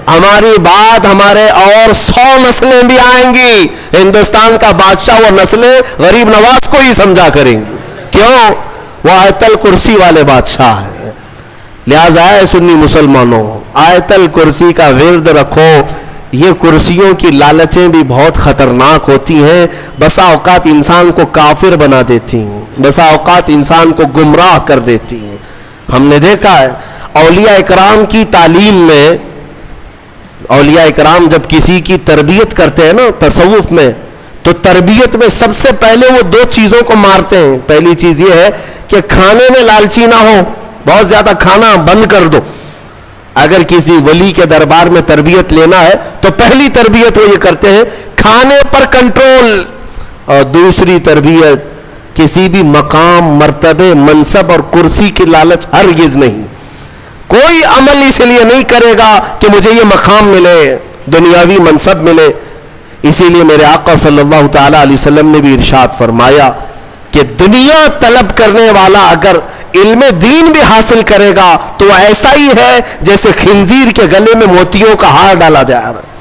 ہماری بات ہمارے اور 100 نسلیں بھی آئیں گی، ہندوستان کا بادشاہ وہ نسلیں غریب نواز کو ہی سمجھا کریں گی. کیوں؟ وہ آیت الکرسی والے بادشاہ ہیں. لہذا ہے سنی مسلمانوں، آیت الکرسی کا ورد رکھو. یہ کرسیوں کی لالچیں بھی بہت خطرناک ہوتی ہیں، بسا اوقات انسان کو کافر بنا دیتی ہیں، بسا اوقات انسان کو گمراہ کر دیتی ہیں. ہم نے دیکھا ہے اولیاء اکرام کی تعلیم میں، اولیاء اکرام جب کسی کی تربیت کرتے ہیں نا تصوف میں، تو تربیت میں سب سے پہلے وہ 2 چیزوں کو مارتے ہیں. پہلی چیز یہ ہے کہ کھانے میں لالچی نہ ہو، بہت زیادہ کھانا بند کر دو. اگر کسی ولی کے دربار میں تربیت لینا ہے تو پہلی تربیت وہ یہ کرتے ہیں کھانے پر کنٹرول. اور دوسری تربیت کسی بھی مقام، مرتبے، منصب اور کرسی کی لالچ ہرگز نہیں. کوئی عمل اس لیے نہیں کرے گا کہ مجھے یہ مقام ملے، دنیاوی منصب ملے. اسی لیے میرے آقا صلی اللہ تعالی علیہ وسلم نے بھی ارشاد فرمایا کہ دنیا طلب کرنے والا اگر علم دین بھی حاصل کرے گا تو وہ ایسا ہی ہے جیسے خنزیر کے گلے میں موتیوں کا ہار ڈالا جا رہا ہے.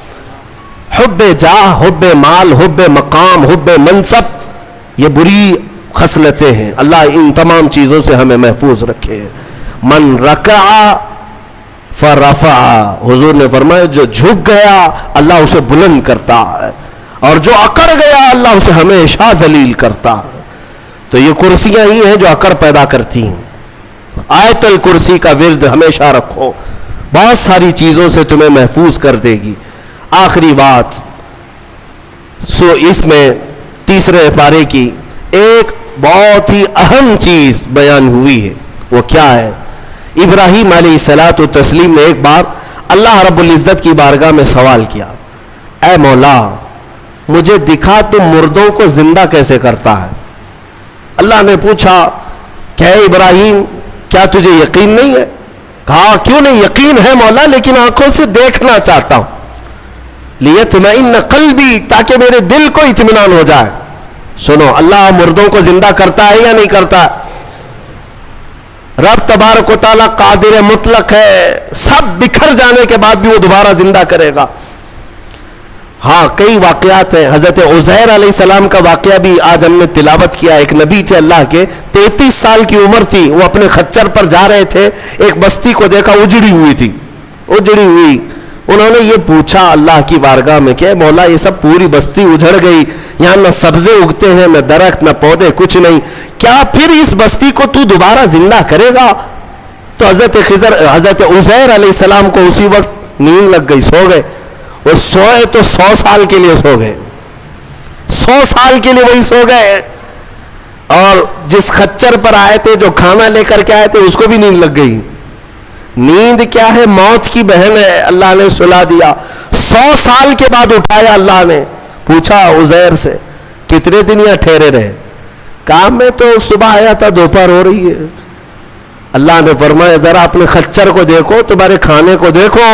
حب جاہ، حب مال، حب مقام، حب منصب، یہ بری خصلتیں ہیں. اللہ ان تمام چیزوں سے ہمیں محفوظ رکھے. من رکع فرفع، حضور نے فرمایا جو جھک گیا اللہ اسے بلند کرتا ہے، اور جو اکڑ گیا اللہ اسے ہمیشہ ذلیل کرتا ہے. تو یہ کرسیاں ہی ہیں جو اکڑ پیدا کرتی ہیں. آیت الکرسی کا ورد ہمیشہ رکھو، بہت ساری چیزوں سے تمہیں محفوظ کر دے گی. آخری بات، اس میں تیسرے پارے کی ایک بہت ہی اہم چیز بیان ہوئی ہے. وہ کیا ہے؟ ابراہیم علیہ الصلاۃ والتسلیم نے ایک بار اللہ رب العزت کی بارگاہ میں سوال کیا، اے مولا مجھے دکھا تم مردوں کو زندہ کیسے کرتا ہے. اللہ نے پوچھا کہ اے ابراہیم کیا تجھے یقین نہیں ہے؟ کہا کیوں نہیں، یقین ہے مولا، لیکن آنکھوں سے دیکھنا چاہتا ہوں. لیطمئن قلبی، تاکہ میرے دل کو اطمینان ہو جائے. سنو، اللہ مردوں کو زندہ کرتا ہے یا نہیں کرتا؟ رب تبارک و تعالیٰ قادر مطلق ہے، سب بکھر جانے کے بعد بھی وہ دوبارہ زندہ کرے گا. ہاں کئی واقعات ہیں. حضرت عزیر علیہ السلام کا واقعہ بھی آج ہم نے تلاوت کیا. ایک نبی تھے اللہ کے، 33 سال کی عمر تھی، وہ اپنے خچر پر جا رہے تھے، ایک بستی کو دیکھا اجڑی ہوئی تھی، اجڑی ہوئی. انہوں نے یہ پوچھا اللہ کی بارگاہ میں کہ مولا یہ سب پوری بستی اجڑ گئی، یہاں نہ سبزے اگتے ہیں، نہ درخت، نہ پودے، کچھ نہیں، کیا پھر اس بستی کو تو دوبارہ زندہ کرے گا؟ تو حضرت عزیر علیہ السلام کو اسی وقت نیند لگ گئی، سو گئے. وہ سوئے تو 100 سال کے لیے سو گئے، 100 سال کے لیے وہی سو گئے. اور جس خچر پر آئے تھے، جو کھانا لے کر کے آئے تھے، اس کو بھی نیند لگ گئی. نیند کیا ہے؟ موت کی بہن ہے. اللہ نے سلا دیا. 100 سال کے بعد اٹھایا اللہ نے. پوچھا عزیر سے کتنے دن یہاں ٹھہرے رہے؟ کہا میں تو صبح آیا تھا، دوپہر ہو رہی ہے۔ اللہ نے فرمایا ذرا اپنے خچر کو دیکھو، تمہارے کھانے کو دیکھو،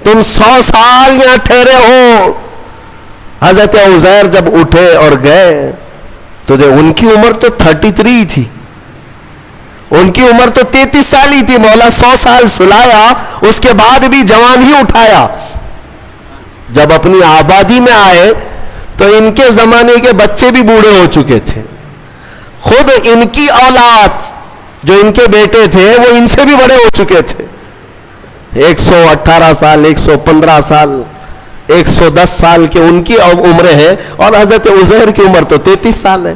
تم 100 سال یہاں ٹھہرے ہو۔ حضرت عزیر جب اٹھے اور گئے تو ان کی عمر تو 33 تھی، ان کی عمر تو 33 سال ہی تھی۔ مولا 100 سال سلایا، اس کے بعد بھی جوان ہی اٹھایا۔ جب اپنی آبادی میں آئے تو ان کے زمانے کے بچے بھی بوڑھے ہو چکے تھے، خود ان کی اولاد جو ان کے بیٹے تھے وہ ان سے بھی بڑے ہو چکے تھے، 118 سال، 115 سال، 110 سال کے ان کی عمریں ہیں، اور حضرت عزیر کی عمر تو 33 سال ہے۔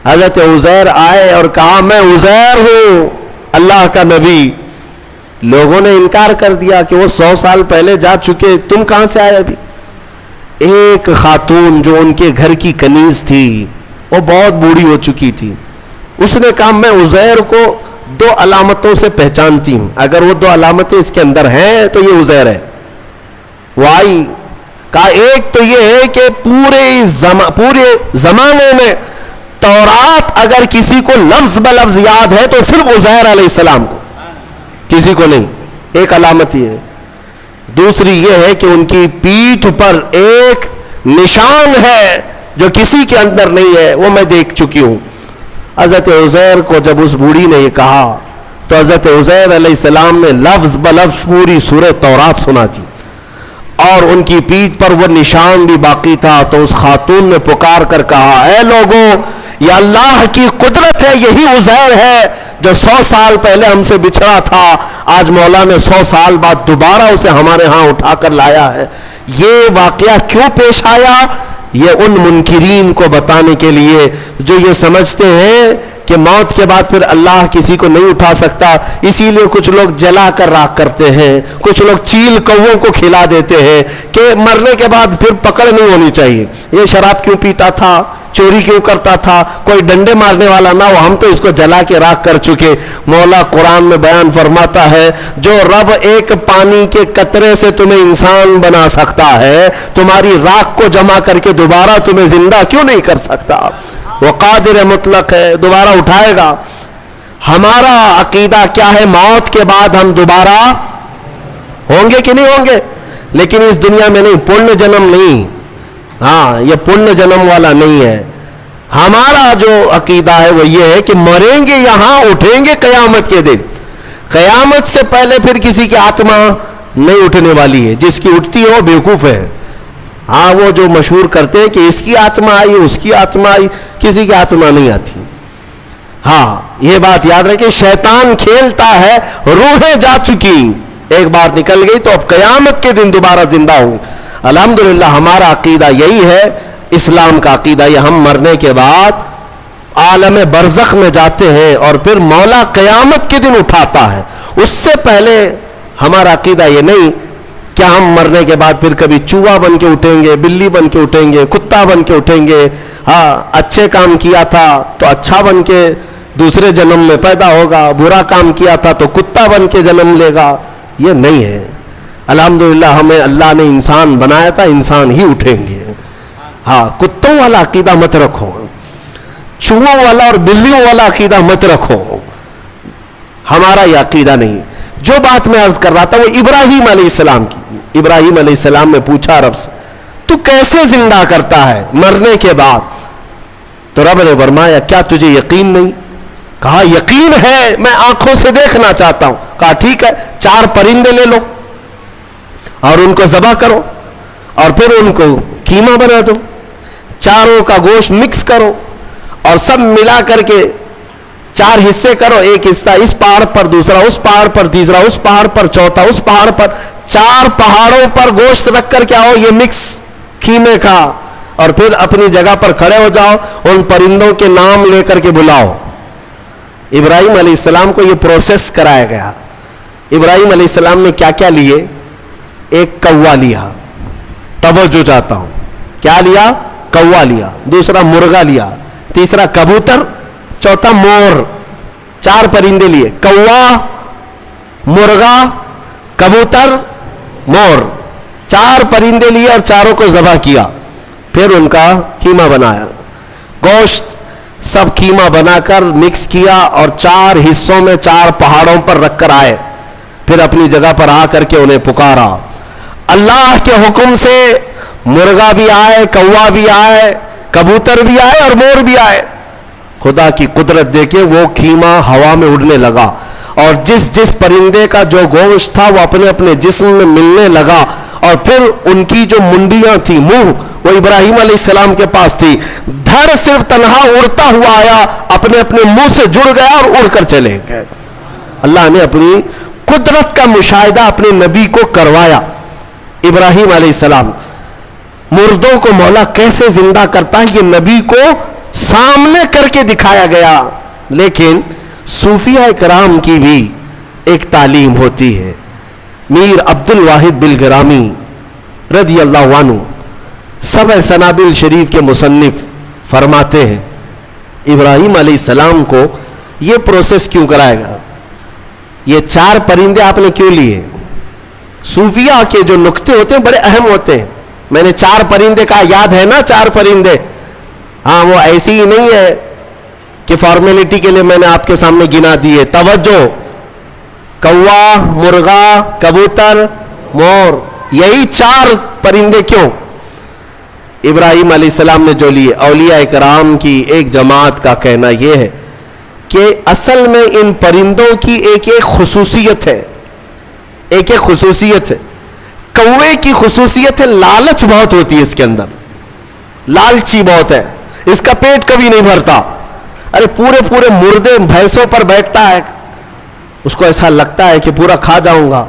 حضرت عزیر آئے اور کہا میں عزیر ہوں، اللہ کا نبی۔ لوگوں نے انکار کر دیا کہ وہ 100 سال پہلے جا چکے، تم کہاں سے آئے ابھی؟ ایک خاتون جو ان کے گھر کی کنیز تھی وہ بہت بوڑھی ہو چکی تھی، اس نے کہا میں عزیر کو 2 علامتوں سے پہچانتی ہوں، اگر وہ 2 علامتیں اس کے اندر ہیں تو یہ عزیر ہے۔ وہ آئی، کہا ایک تو یہ ہے کہ پورے زمانے میں تورات اگر کسی کو لفظ بلفظ یاد ہے تو صرف عزیر علیہ السلام کو، کسی کو نہیں، ایک علامت یہ ہے۔ دوسری یہ ہے کہ ان کی پیٹھ پر ایک نشان ہے جو کسی کے اندر نہیں ہے، وہ میں دیکھ چکی ہوں۔ حضرت عزیر کو جب اس بوڑھی نے یہ کہا تو حضرت عزیر علیہ السلام نے لفظ بلفظ پوری سورہ تورات سنا دی، اور ان کی پیٹھ پر وہ نشان بھی باقی تھا۔ تو اس خاتون نے پکار کر کہا اے لوگوں، یہ اللہ کی قدرت ہے، یہی عزیر ہے جو 100 سال پہلے ہم سے بچھڑا تھا، آج مولا نے 100 سال بعد دوبارہ اسے ہمارے ہاں اٹھا کر لایا ہے۔ یہ واقعہ کیوں پیش آیا؟ یہ ان منکرین کو بتانے کے لیے جو یہ سمجھتے ہیں کہ موت کے بعد پھر اللہ کسی کو نہیں اٹھا سکتا، اسی لیے کچھ لوگ جلا کر راکھ کرتے ہیں، کچھ لوگ چیل کووں کو کھلا دیتے ہیں کہ مرنے کے بعد پھر پکڑ نہیں ہونی چاہیے۔ یہ شراب کیوں پیتا تھا، چوری کیوں کرتا تھا، کوئی ڈنڈے مارنے والا نہ ہو، ہم تو اس کو جلا کے راکھ کر چکے۔ مولا قرآن میں بیان فرماتا ہے جو رب ایک پانی کے قطرے سے تمہیں انسان بنا سکتا ہے، تمہاری راکھ کو جمع کر کے دوبارہ تمہیں زندہ کیوں نہیں کر سکتا؟ وہ قادر مطلق ہے، دوبارہ اٹھائے گا۔ ہمارا عقیدہ کیا ہے؟ موت کے بعد ہم دوبارہ ہوں گے کہ نہیں ہوں گے، لیکن اس دنیا میں نہیں، پرن جنم نہیں، ہاں یہ پرن جنم والا نہیں ہے۔ ہمارا جو عقیدہ ہے وہ یہ ہے کہ مریں گے یہاں، اٹھیں گے قیامت کے دن۔ قیامت سے پہلے پھر کسی کی آتما نہیں اٹھنے والی ہے، جس کی اٹھتی ہے وہ بیوقوف ہے۔ ہاں وہ جو مشہور کرتے ہیں کہ اس کی آتما آئی، اس کی آتما آئی، کسی کی آتما نہیں آتی۔ ہاں یہ بات یاد رکھیں، شیطان کھیلتا ہے، روحیں جا چکی، ایک بار نکل گئی تو اب قیامت کے دن دوبارہ زندہ ہوں گی۔ الحمدللہ ہمارا عقیدہ یہی ہے، اسلام کا عقیدہ یہ، ہم مرنے کے بعد عالم برزخ میں جاتے ہیں اور پھر مولا قیامت کے دن اٹھاتا ہے۔ اس سے پہلے ہمارا عقیدہ یہ نہیں کہ ہم مرنے کے بعد پھر کبھی چوہا بن کے اٹھیں گے، بلی بن کے اٹھیں گے، کتا بن کے اٹھیں گے، ہاں اچھے کام کیا تھا تو اچھا بن کے دوسرے جنم میں پیدا ہوگا، برا کام کیا تھا تو کتا بن کے جنم لے گا، یہ نہیں ہے۔ الحمدللہ ہمیں اللہ نے انسان بنایا تھا، انسان ہی اٹھیں گے۔ ہاں کتوں والا عقیدہ مت رکھو، چوہوں والا اور بلیوں والا عقیدہ مت رکھو، ہمارا یہ عقیدہ نہیں۔ جو بات میں عرض کر رہا تھا وہ ابراہیم علیہ السلام کی۔ ابراہیم علیہ السلام نے پوچھا رب سے تو کیسے زندہ کرتا ہے مرنے کے بعد؟ تو رب نے فرمایا کیا تجھے یقین نہیں؟ کہا یقین ہے، میں آنکھوں سے دیکھنا چاہتا ہوں۔ کہا ٹھیک ہے، 4 پرندے لے لو اور ان کو ذبح کرو اور پھر ان کو قیمہ بنا دو، چاروں کا گوشت مکس کرو اور سب ملا کر کے 4 حصے کرو، ایک حصہ اس پہاڑ پر، دوسرا اس پہاڑ پر، تیسرا اس پہاڑ پر، چوتھا اس پہاڑ پر، 4 پہاڑوں پر گوشت رکھ کر کے آؤ یہ مکس قیمے کا، اور پھر اپنی جگہ پر کھڑے ہو جاؤ، ان پرندوں کے نام لے کر کے بلاؤ۔ ابراہیم علیہ السلام کو یہ پروسیس کرایا گیا۔ ابراہیم علیہ السلام نے کیا کیا لیے؟ ایک کوا لیا، توجہ چاہتا ہوں، کیا لیا؟ کوا لیا، دوسرا مرغا لیا، تیسرا کبوتر، چوتھا مور، 4 پرندے لیے، کوا، مرغا، کبوتر، مور، 4 پرندے لیے اور چاروں کو ذبح کیا۔ پھر ان کا قیمہ بنایا، گوشت سب قیمہ بنا کر مکس کیا اور 4 حصوں میں 4 پہاڑوں پر رکھ کر آئے، پھر اپنی جگہ پر آ کر کے انہیں پکارا۔ اللہ کے حکم سے مرغا بھی آئے، کوا بھی آئے، کبوتر بھی آئے اور مور بھی آئے۔ خدا کی قدرت دیکھے، وہ قیمہ ہوا میں اڑنے لگا اور جس جس پرندے کا جو گوشت تھا وہ اپنے اپنے جسم میں ملنے لگا، اور پھر ان کی جو منڈیاں تھی، منہ، وہ ابراہیم علیہ السلام کے پاس تھی، دھڑ صرف تنہا اڑتا ہوا آیا، اپنے اپنے منہ سے جڑ گیا اور اڑ کر چلے گئے۔ اللہ نے اپنی قدرت کا مشاہدہ اپنے نبی کو کروایا۔ ابراہیم علیہ السلام، مردوں کو مولا کیسے زندہ کرتا ہے یہ نبی کو سامنے کر کے دکھایا گیا۔ لیکن صوفیہ کرام کی بھی ایک تعلیم ہوتی ہے۔ میر عبد الواحد بلگرامی رضی اللہ عنہ، سبع سنابل شریف کے مصنف، فرماتے ہیں ابراہیم علیہ السلام کو یہ پروسیس کیوں کرائے گا، یہ 4 پرندے آپ نے کیوں لیے؟ صوفیہ کے جو نقطے ہوتے ہیں بڑے اہم ہوتے ہیں۔ میں نے 4 پرندے کہا، یاد ہے نا 4 پرندے؟ ہاں، وہ ایسی ہی نہیں ہے کہ فارمیلٹی کے لیے میں نے آپ کے سامنے گنا دیے۔ توجہ، کوا، مرغا، کبوتر، مور، یہی 4 پرندے کیوں؟ ابراہیم علیہ السلام نے جو لیے۔ اولیاء کرام کی ایک جماعت کا کہنا یہ ہے کہ اصل میں ان پرندوں کی ایک ایک خصوصیت ہے، ایک ایک خصوصیت ہے۔ کوے کی خصوصیت ہے لالچ بہت ہوتی ہے اس کے اندر، لالچی بہت ہے، اس کا پیٹ کبھی نہیں بھرتا۔ ارے پورے مردے بھینسوں پر بیٹھتا ہے، اس کو ایسا لگتا ہے کہ پورا کھا جاؤں گا،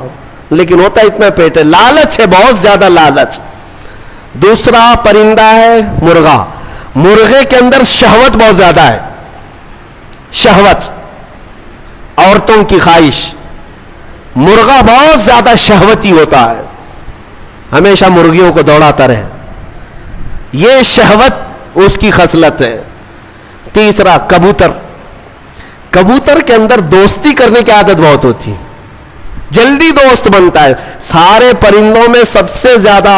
لیکن ہوتا اتنا پیٹ ہے، لالچ ہے، بہت زیادہ لالچ۔ دوسرا پرندہ ہے مرغا، مرغے کے اندر شہوت بہت زیادہ ہے، شہوت، عورتوں کی خواہش۔ مرغا بہت زیادہ شہوتی ہوتا ہے، ہمیشہ مرغیوں کو دوڑاتا رہے، یہ شہوت اس کی خصلت ہے۔ تیسرا کبوتر، کبوتر کے اندر دوستی کرنے کی عادت بہت ہوتی ہے، جلدی دوست بنتا ہے۔ سارے پرندوں میں سب سے زیادہ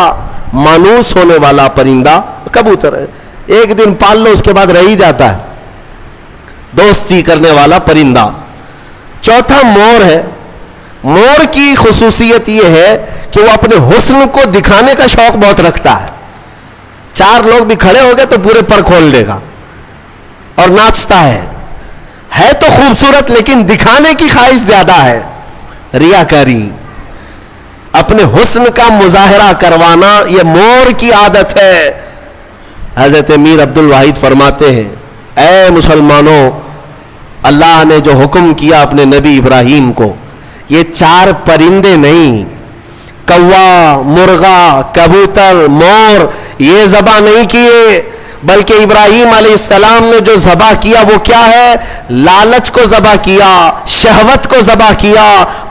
مانوس ہونے والا پرندہ کبوتر ہے، ایک دن پال لو اس کے بعد رہ ہی جاتا ہے، دوستی کرنے والا پرندہ۔ چوتھا مور ہے، مور کی خصوصیت یہ ہے کہ وہ اپنے حسن کو دکھانے کا شوق بہت رکھتا ہے، 4 لوگ بھی کھڑے ہو گئے تو پورے پر کھول دے گا اور ناچتا ہے تو خوبصورت، لیکن دکھانے کی خواہش زیادہ ہے، ریاکاری، اپنے حسن کا مظاہرہ کروانا، یہ مور کی عادت ہے۔ حضرت میر عبد الواحد فرماتے ہیں، اے مسلمانوں، اللہ نے جو حکم کیا اپنے نبی ابراہیم کو، یہ 4 پرندے نہیں، کوا، مرغا، کبوتر، مور، یہ ذبح نہیں کیے، بلکہ ابراہیم علیہ السلام نے جو ذبح کیا وہ کیا ہے؟ لالچ کو ذبح کیا، شہوت کو ذبح کیا،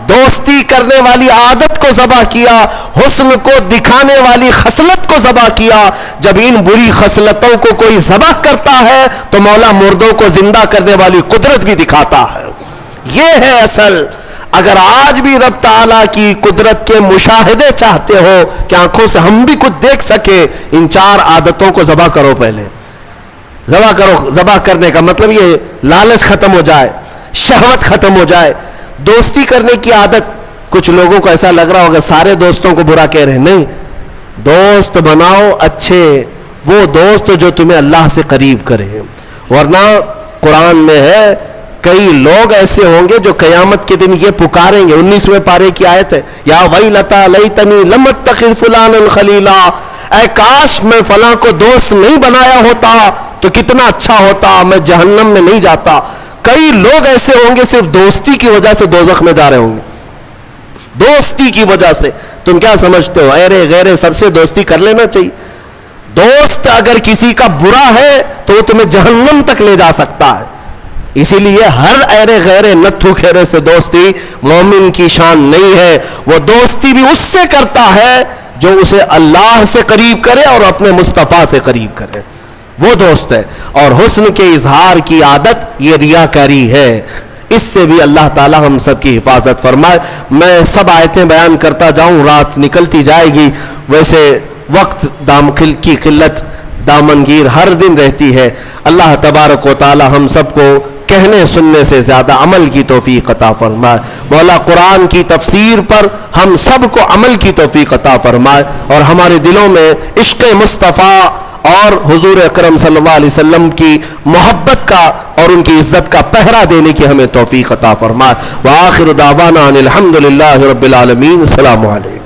دوستی کرنے والی عادت کو ذبح کیا، حسن کو دکھانے والی خصلت کو ذبح کیا۔ جب ان بری خصلتوں کو کوئی ذبح کرتا ہے تو مولا مردوں کو زندہ کرنے والی قدرت بھی دکھاتا ہے۔ یہ ہے اصل۔ اگر آج بھی رب تعالیٰ کی قدرت کے مشاہدے چاہتے ہو کہ آنکھوں سے ہم بھی کچھ دیکھ سکے، ان 4 عادتوں کو ذبح کرو، پہلے ذبح کرو۔ ذبح کرنے کا مطلب یہ لالچ ختم ہو جائے، شہوت ختم ہو جائے، دوستی کرنے کی عادت۔ کچھ لوگوں کو ایسا لگ رہا ہوگا سارے دوستوں کو برا کہہ رہے ہیں، نہیں، دوست بناؤ اچھے، وہ دوست جو تمہیں اللہ سے قریب کرے، ورنہ قرآن میں ہے کئی لوگ ایسے ہوں گے جو قیامت کے دن یہ پکاریں گے، 19ویں پارے کی آیت ہے، یا ویلتا لیتنی لم اتخذ فلانا خلیلا، اے کاش میں فلاں کو دوست نہیں بنایا ہوتا تو کتنا اچھا ہوتا، میں جہنم میں نہیں جاتا۔ کئی لوگ ایسے ہوں گے صرف دوستی کی وجہ سے دوزخ میں جا رہے ہوں گے، دوستی کی وجہ سے۔ تم کیا سمجھتے ہو ایرے غیرے سب سے دوستی کر لینا چاہیے؟ دوست اگر کسی کا برا ہے تو وہ تمہیں جہنم تک لے جا سکتا ہے۔ اسی لیے ہر ایرے غیرے نتھو کھیرے سے دوستی مومن کی شان نہیں ہے۔ وہ دوستی بھی اس سے کرتا ہے جو اسے اللہ سے قریب کرے اور اپنے مصطفیٰ سے قریب کرے، وہ دوست ہے۔ اور حسن کے اظہار کی عادت یہ ریاکاری ہے، اس سے بھی اللہ تعالی ہم سب کی حفاظت فرمائے۔ میں سب آیتیں بیان کرتا جاؤں، رات نکلتی جائے گی، ویسے وقت دامخل کی قلت دامنگیر ہر دن رہتی ہے. اللہ تبارک و تعالی ہم سب کو کہنے سننے سے زیادہ عمل کی توفیق عطا فرمائے. مولا قرآن کی تفسیر پر ہم سب کو عمل کی توفیق عطا فرمائے اور ہمارے دلوں میں عشق مصطفیٰ اور حضور اکرم صلی اللہ علیہ وسلم کی محبت کا اور ان کی عزت کا پہرا دینے کی ہمیں توفیق عطا فرمائے. وآخر دعوانا ان الحمد للہ رب العالمین. السلام علیکم.